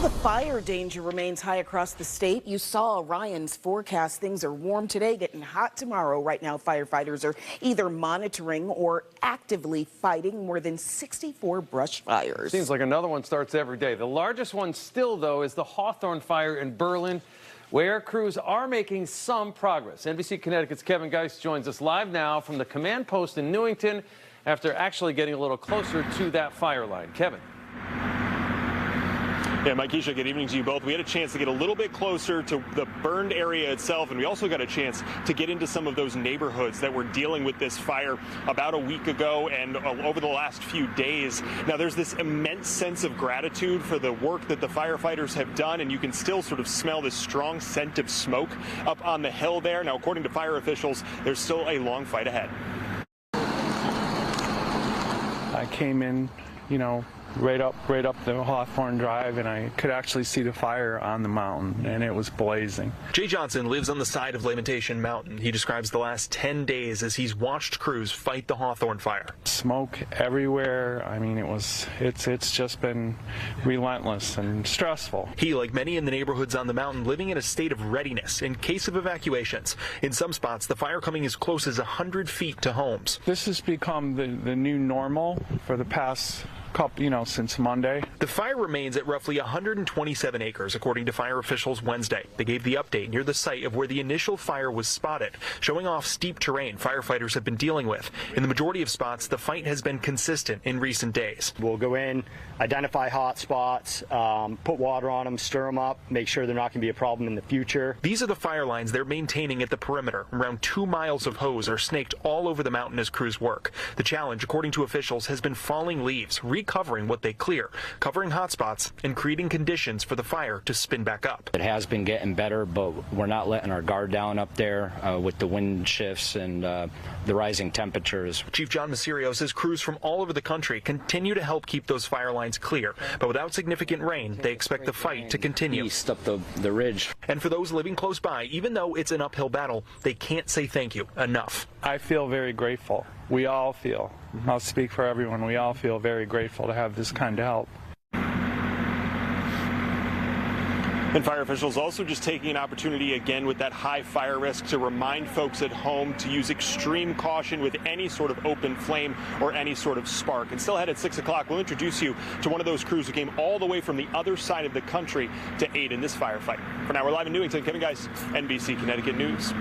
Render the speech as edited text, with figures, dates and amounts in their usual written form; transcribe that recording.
The fire danger remains high across the state. You saw Ryan's forecast. Things are warm today, getting hot tomorrow. Right now, firefighters are either monitoring or actively fighting more than 64 brush fires. Seems like another one starts every day. The largest one still, though, is the Hawthorne fire in Berlin, where crews are making some progress. NBC Connecticut's Kevin Geist joins us live now from the command post in Newington after actually getting a little closer to that fire line. Kevin. Yeah, Mike, Keisha, good evening to you both. We had a chance to get a little bit closer to the burned area itself, and we also got a chance to get into some of those neighborhoods that were dealing with this fire about a week ago and over the last few days. Now, there's this immense sense of gratitude for the work that the firefighters have done, and you can still sort of smell this strong scent of smoke up on the hill there. Now, according to fire officials, there's still a long fight ahead. I came in, right up the Hawthorne Drive, and I could actually see the fire on the mountain, and it was blazing. Jay Johnson lives on the side of Lamentation Mountain. He describes the last 10 days as he's watched crews fight the Hawthorne fire. Smoke everywhere. I mean, it's just been relentless and stressful. He, like many in the neighborhoods on the mountain, living in a state of readiness in case of evacuations. In some spots, the fire coming as close as 100 feet to homes. This has become the new normal for the past couple, since Monday. The fire remains at roughly 127 acres, according to fire officials Wednesday. They gave the update near the site of where the initial fire was spotted, showing off steep terrain firefighters have been dealing with. In the majority of spots, the fight has been consistent in recent days. We'll go in, identify hot spots, put water on them, stir them up, make sure they're not going to be a problem in the future. These are the fire lines they're maintaining at the perimeter. Around 2 miles of hose are snaked all over the mountain as crews work. The challenge, according to officials, has been falling leaves, recovering what they clear, covering hotspots, and creating conditions for the fire to spin back up. It has been getting better, but we're not letting our guard down up there with the wind shifts and the rising temperatures. Chief John Masirio says crews from all over the country continue to help keep those fire lines clear, but without significant rain, they expect the fight to continue. East up the ridge. And for those living close by, even though it's an uphill battle, they can't say thank you enough. I feel very grateful. We all feel. I'll speak for everyone. We all feel very grateful to have this kind of help. And fire officials also just taking an opportunity again with that high fire risk to remind folks at home to use extreme caution with any sort of open flame or any sort of spark. And still ahead at 6 o'clock, we'll introduce you to one of those crews who came all the way from the other side of the country to aid in this firefight. For now, we're live in Newington. Kevin Geist, NBC Connecticut News.